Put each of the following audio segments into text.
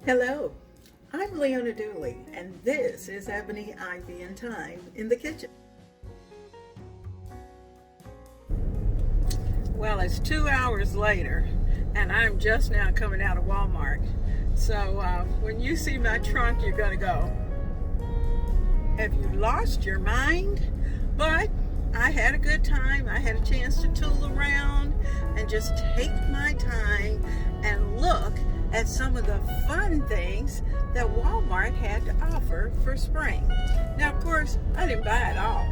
Hello, I'm Leona Dooley, and this is Ebony, Ivy, and Thyme in the kitchen. Well, it's 2 hours later, and I'm just now coming out of Walmart. So when you see my trunk, you're going to go, have you lost your mind? But I had a good time. I had a chance to tool around and just take my time and look at some of the fun things that Walmart had to offer for spring. Now, of course, I didn't buy it all.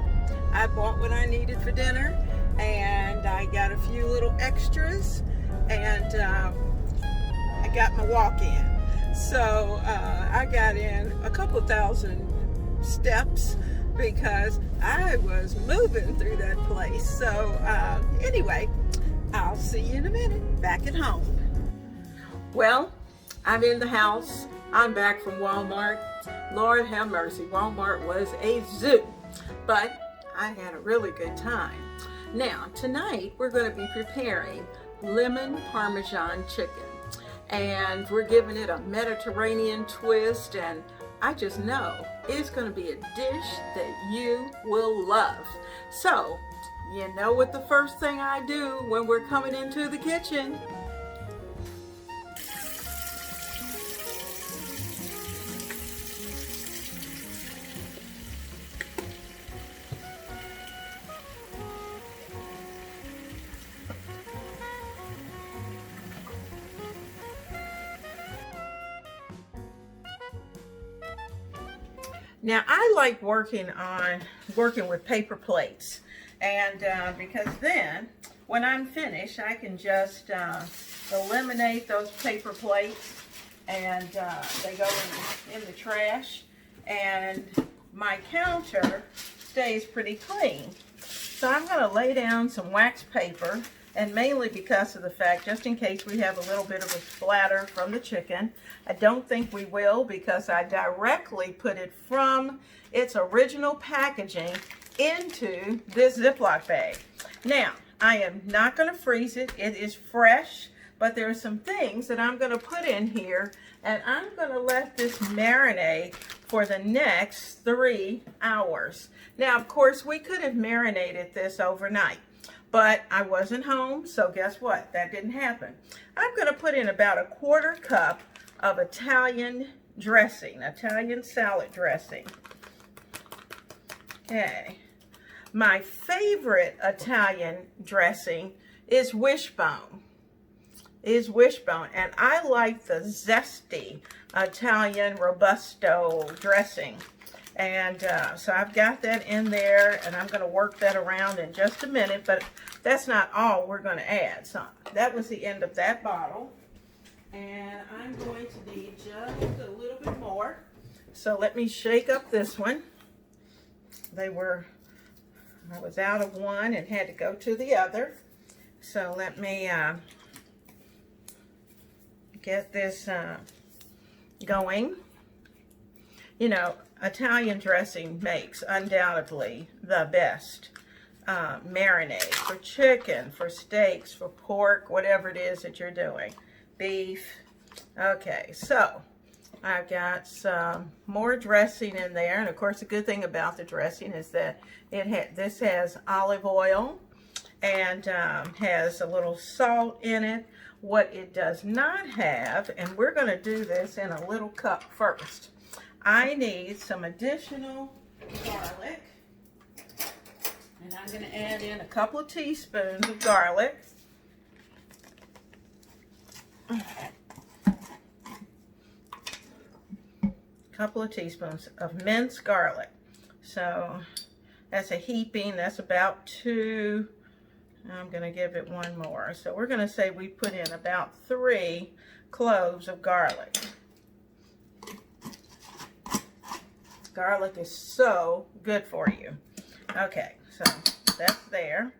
I bought what I needed for dinner, and I got a few little extras, and I got my walk-in. So I got in a couple thousand steps because I was moving through that place. So anyway, I'll see you in a minute back at home. Well, I'm in the house. I'm back from Walmart. Lord have mercy, Walmart was a zoo, but I had a really good time. Now, tonight we're going to be preparing lemon Parmesan chicken, and we're giving it a Mediterranean twist, and I just know it's going to be a dish that you will love. So, you know what the first thing I do when we're coming into the kitchen? Now, I like working with paper plates, and because then when I'm finished, I can just eliminate those paper plates, and they go in the trash, and my counter stays pretty clean. So I'm going to lay down some wax paper, and mainly because of the fact, just in case we have a little bit of a splatter from the chicken. I don't think we will, because I directly put it from its original packaging into this Ziploc bag. Now, I am not going to freeze it. It is fresh, but there are some things that I'm going to put in here, and I'm going to let this marinate for the next 3 hours. Now, of course, we could have marinated this overnight, but I wasn't home, so guess what? That didn't happen. I'm going to put in about a 1/4 cup of Italian dressing, Italian salad dressing. Okay. My favorite Italian dressing is Wishbone. And I like the zesty Italian Robusto dressing. And so I've got that in there, and I'm going to work that around in just a minute, but that's not all we're going to add. So that was the end of that bottle. And I'm going to need just a little bit more. So let me shake up this one. I was out of one and had to go to the other. So let me get this going. You know, Italian dressing makes undoubtedly the best marinade for chicken, for steaks, for pork, whatever it is that you're doing. Beef. Okay, so I've got some more dressing in there, and of course the good thing about the dressing is that this has olive oil and has a little salt in it. What it does not have, and we're going to do this in a little cup first, I need some additional garlic, and I'm going to add in a couple of teaspoons of garlic. Couple of teaspoons of minced garlic. So that's a heaping, that's about 2. I'm going to give it 1 more. So we're going to say we put in about 3 cloves of garlic. Garlic is so good for you. Okay, so that's there.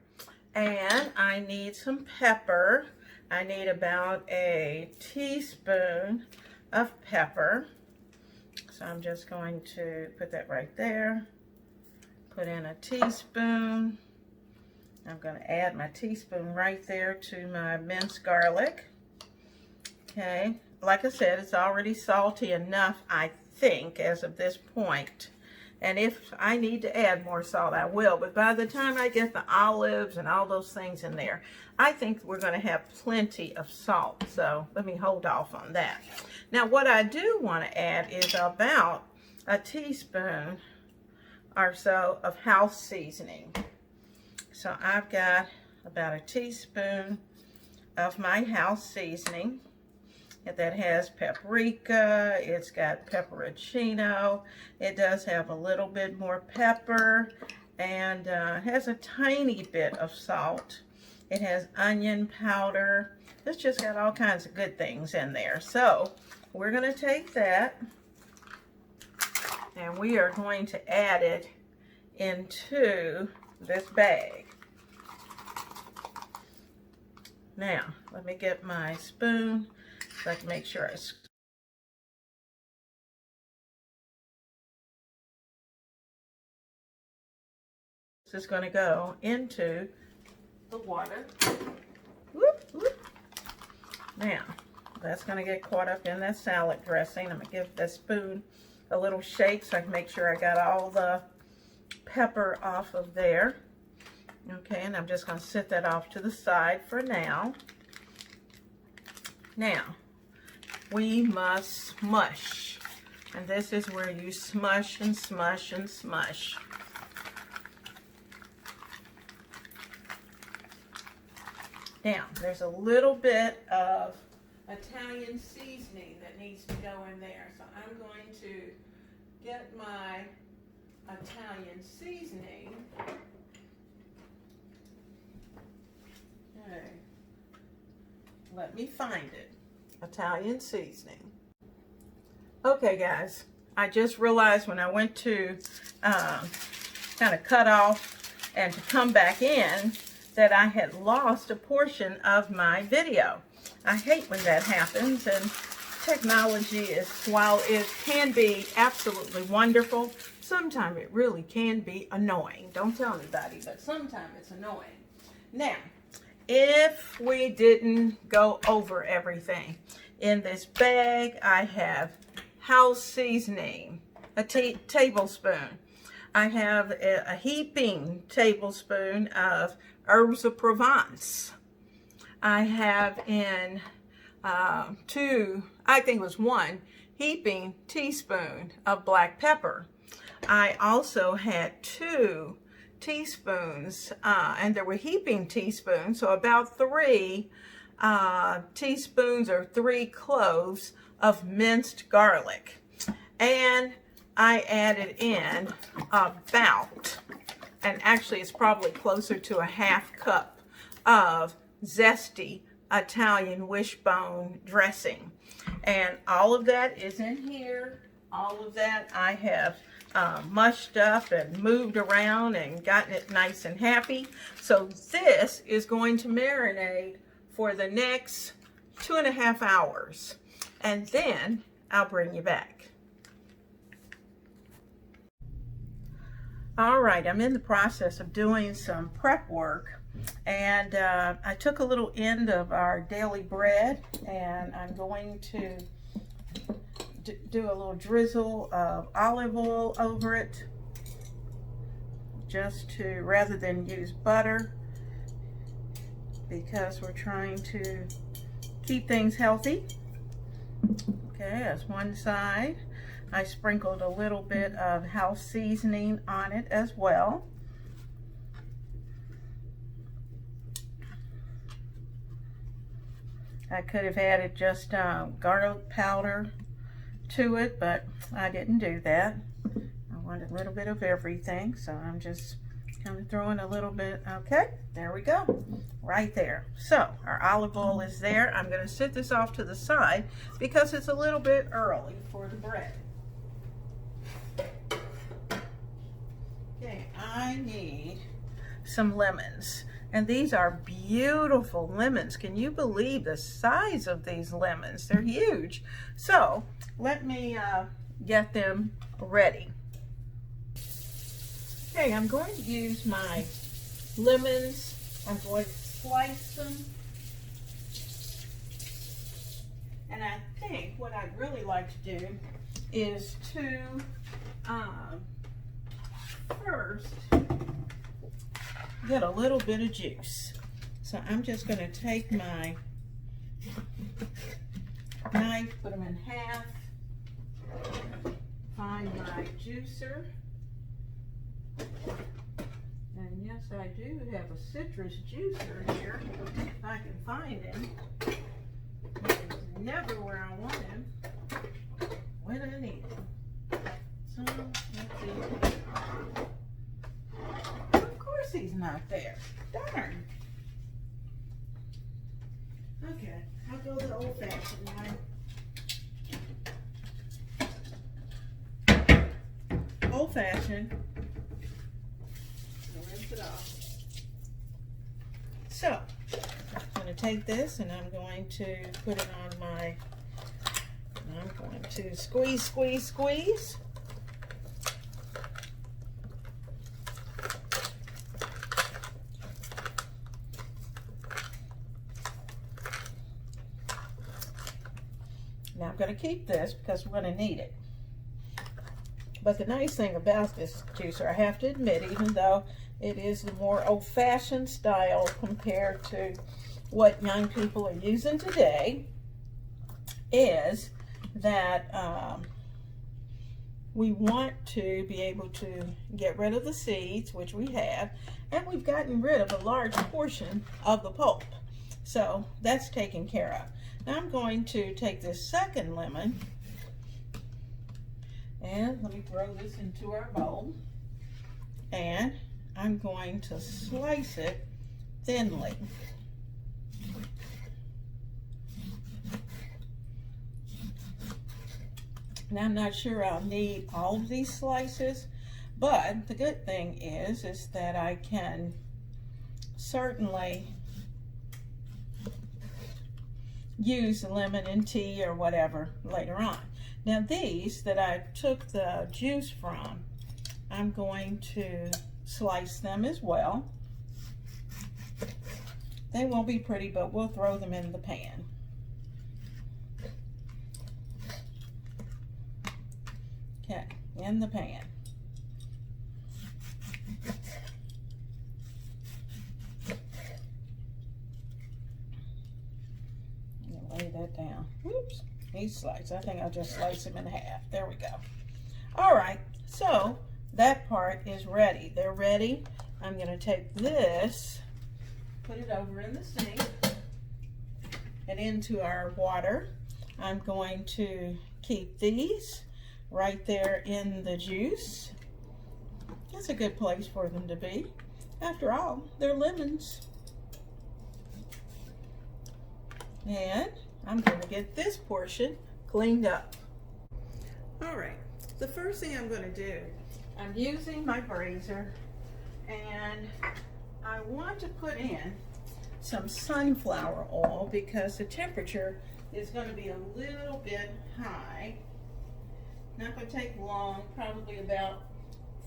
And I need some pepper. I need about a teaspoon of pepper. So I'm just going to put that right there. Put in a teaspoon. I'm going to add my teaspoon right there to my minced garlic. Okay, like I said, it's already salty enough, I think, as of this point. And if I need to add more salt, I will. But by the time I get the olives and all those things in there, I think we're going to have plenty of salt. So let me hold off on that. Now, what I do want to add is about a teaspoon or so of house seasoning. So I've got about a teaspoon of my house seasoning. That has paprika, it's got pepperoncino, it does have a little bit more pepper, and has a tiny bit of salt. It has onion powder. It's just got all kinds of good things in there. So we're going to take that and we are going to add it into this bag. Now, let me get my spoon so I can make sure it's this is going to go into the water. Whoop, whoop. Now, that's going to get caught up in that salad dressing. I'm going to give the spoon a little shake so I can make sure I got all the pepper off of there. Okay, and I'm just going to set that off to the side for now. Now, we must smush. And this is where you smush and smush and smush. Now, there's a little bit of Italian seasoning that needs to go in there. So I'm going to get my Italian seasoning. Okay. Let me find it. Italian seasoning. Okay, guys, I just realized when I went to kind of cut off and to come back in that I had lost a portion of my video. I hate when that happens, and technology is, while it can be absolutely wonderful, sometimes it really can be annoying. Don't tell anybody, but sometimes it's annoying. Now, if we didn't go over everything, in this bag I have house seasoning, a tablespoon. I have a heaping tablespoon of herbs of Provence. I have in I think it was 1 heaping teaspoon of black pepper. I also had 2 teaspoons, and there were heaping teaspoons, so about 3 teaspoons or 3 cloves of minced garlic. And I added in about, and actually it's probably closer to a ½ cup of zesty Italian wishbone dressing. And all of that is in here. All of that I have mushed up and moved around and gotten it nice and happy. So this is going to marinate for the next 2.5 hours. And then I'll bring you back. All right, I'm in the process of doing some prep work, and I took a little end of our daily bread, and I'm going to do a little drizzle of olive oil over it, just to, rather than use butter, because we're trying to keep things healthy. Okay, that's one side. I sprinkled a little bit of house seasoning on it as well. I could have added just garlic powder to it, but I didn't do that. I wanted a little bit of everything, so I'm just kind of throwing a little bit. Okay, there we go, right there. So our olive oil is there. I'm going to set this off to the side because it's a little bit early for the bread. Okay, I need some lemons, and these are beautiful lemons. Can you believe the size of these lemons? They're huge. So let me get them ready. Okay, I'm going to use my lemons. I'm going to slice them And I think what I'd really like to do is to first get a little bit of juice. So I'm just going to take my knife, put them in half, find my juicer, and yes, I do have a citrus juicer here, if I can find him. He's never where I want him, when I need him. So, let's see. Of course he's not there. Darn. Okay, I'll go the old-fashioned way. Old-fashioned. Rinse it off. So, I'm going to take this and I'm going to put it on my, I'm going to squeeze, squeeze, squeeze. Now I'm going to keep this because we're going to need it. But the nice thing about this juicer, I have to admit, even though it is the more old-fashioned style compared to what young people are using today, is that we want to be able to get rid of the seeds, which we have, and we've gotten rid of a large portion of the pulp. So that's taken care of. Now I'm going to take this second lemon, and let me throw this into our bowl, and I'm going to slice it thinly. Now I'm not sure I'll need all of these slices, but the good thing is that I can certainly use the lemon in tea or whatever later on. Now these that I took the juice from, I'm going to slice them as well. They won't be pretty, but we'll throw them in the pan. Okay, in the pan. Lay that down. Whoops, these slices. I think I'll just slice them in half. There we go. All right, so that part is ready. They're ready. I'm going to take this, put it over in the sink, and into our water. I'm going to keep these right there in the juice. That's a good place for them to be. After all, they're lemons. And I'm going to get this portion cleaned up. All right, the first thing I'm going to do, I'm using my brazier, and I want to put in some sunflower oil because the temperature is going to be a little bit high. Not going to take long, probably about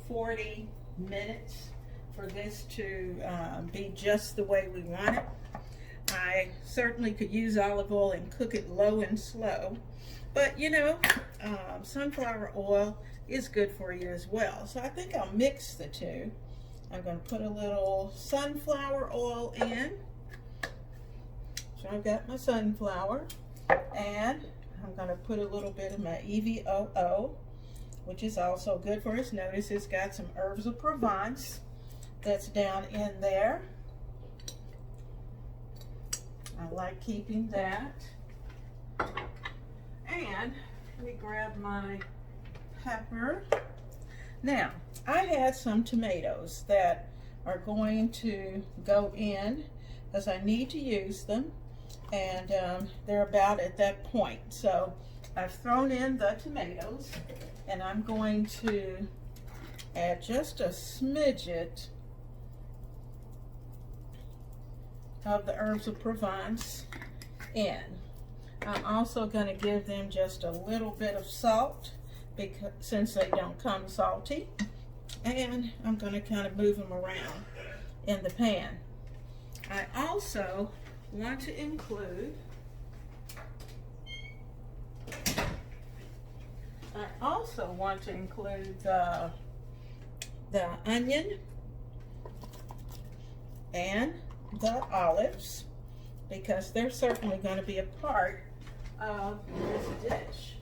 40 minutes for this to be just the way we want it. I certainly could use olive oil and cook it low and slow, but you know, sunflower oil is good for you as well. So I think I'll mix the two. I'm going to put a little sunflower oil in. So I've got my sunflower, and I'm going to put a little bit of my EVOO, which is also good for us. Notice it's got some herbs of Provence that's down in there. I like keeping that. And let me grab my pepper. Now, I had some tomatoes that are going to go in as I need to use them, and they're about at that point. So I've thrown in the tomatoes, and I'm going to add just a smidget of the herbs of Provence in. I'm also going to give them just a little bit of salt, because since they don't come salty, and I'm going to kind of move them around in the pan. I also want to include I also want to include the onion and the olives, because they're certainly going to be a part of this dish.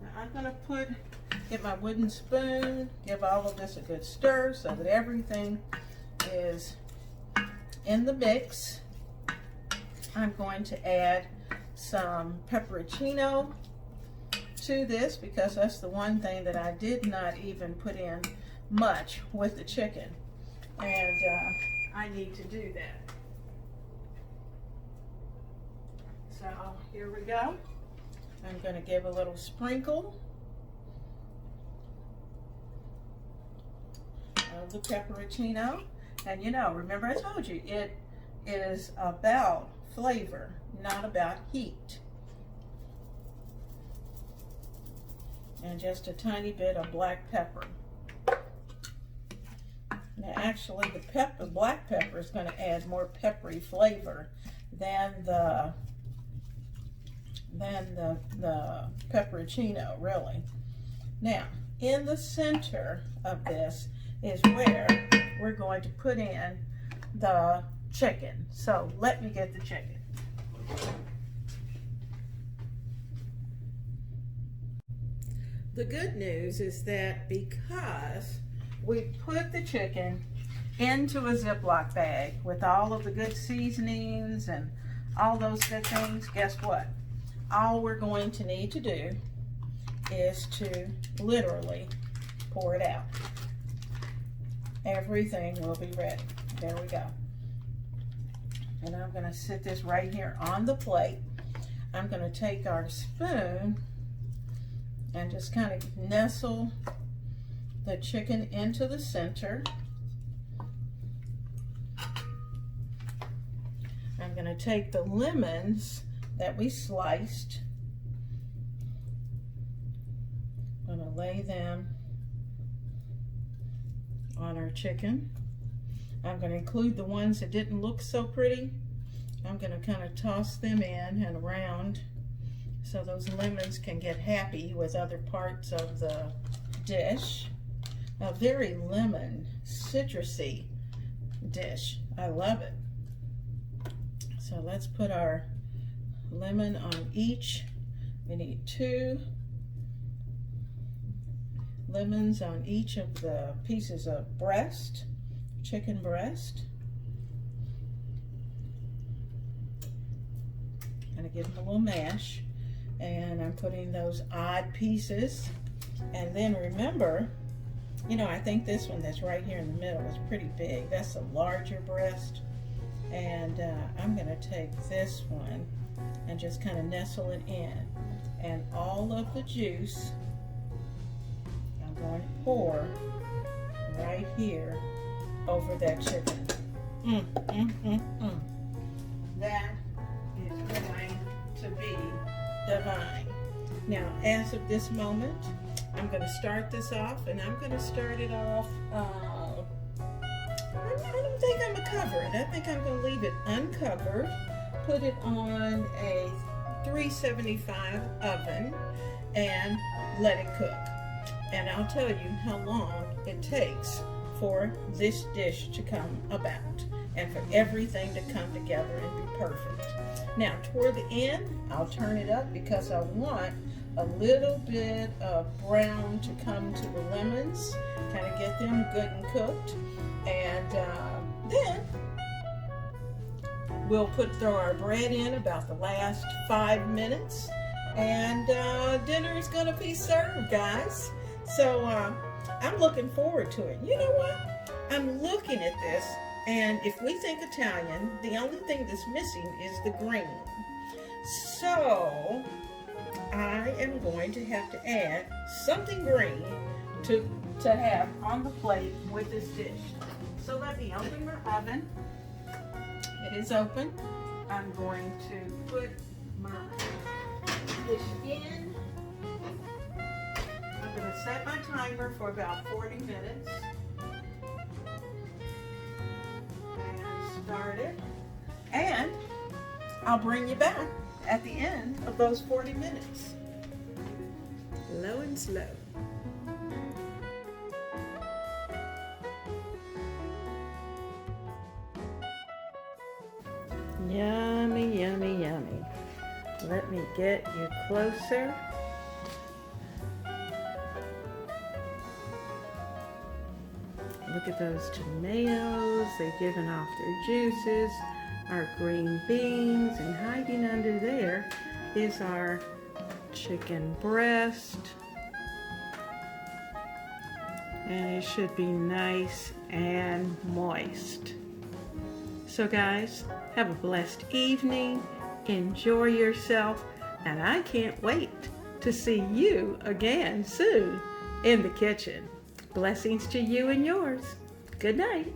Now I'm going to get my wooden spoon, give all of this a good stir so that everything is in the mix. I'm going to add some pepperoncino to this, because that's the one thing that I did not even put in much with the chicken, and I need to do that. So here we go. I'm going to give a little sprinkle of the pepperoncino, and remember I told you it is about flavor, not about heat. And just a tiny bit of black pepper. Now actually the black pepper is going to add more peppery flavor than the pepperoncino, really. Now in the center of this is where we're going to put in the chicken. So let me get the chicken. The good news is that because we put the chicken into a Ziploc bag with all of the good seasonings and all those good things, guess what? All we're going to need to do is to literally pour it out. Everything will be ready. There we go. And I'm going to sit this right here on the plate. I'm going to take our spoon and just kind of nestle the chicken into the center. I'm going to take the lemons that we sliced. I'm going to lay them on our chicken. I'm going to include the ones that didn't look so pretty. I'm going to kind of toss them in and around so those lemons can get happy with other parts of the dish. A very lemon, citrusy dish. I love it. So let's put our lemon on each. We need 2 lemons on each of the pieces of breast, chicken breast. Gonna give them a little mash, and I'm putting those odd pieces. And then remember, I think this one that's right here in the middle is pretty big. That's a larger breast. And I'm gonna take this one and just kind of nestle it in. And all of the juice I'm going to pour right here over that chicken. That is going to be divine. Now, as of this moment, I'm going to start this off, and I'm going to start it off, I don't think I'm going to cover it. I think I'm going to leave it uncovered, put it on a 375 oven, and let it cook. And I'll tell you how long it takes for this dish to come about and for everything to come together and be perfect. Now, toward the end, I'll turn it up because I want a little bit of brown to come to the lemons, kind of get them good and cooked. And then we'll throw our bread in about the last 5 minutes, and dinner is going to be served, guys. So I'm looking forward to it. You know what? I'm looking at this, and if we think Italian, the only thing that's missing is the green. So I am going to have to add something green to have on the plate with this dish. So let me open my oven. It is open. I'm going to put my dish in. I'm going to set my timer for about 40 minutes. And start it. And I'll bring you back at the end of those 40 minutes. Lo and and slow. Yummy, yummy, yummy. Let me get you closer. Look at those tomatoes. They've given off their juices. Our green beans, and hiding under there is our chicken breast. And it should be nice and moist. So guys, have a blessed evening. Enjoy yourself, and I can't wait to see you again soon in the kitchen. Blessings to you and yours. Good night.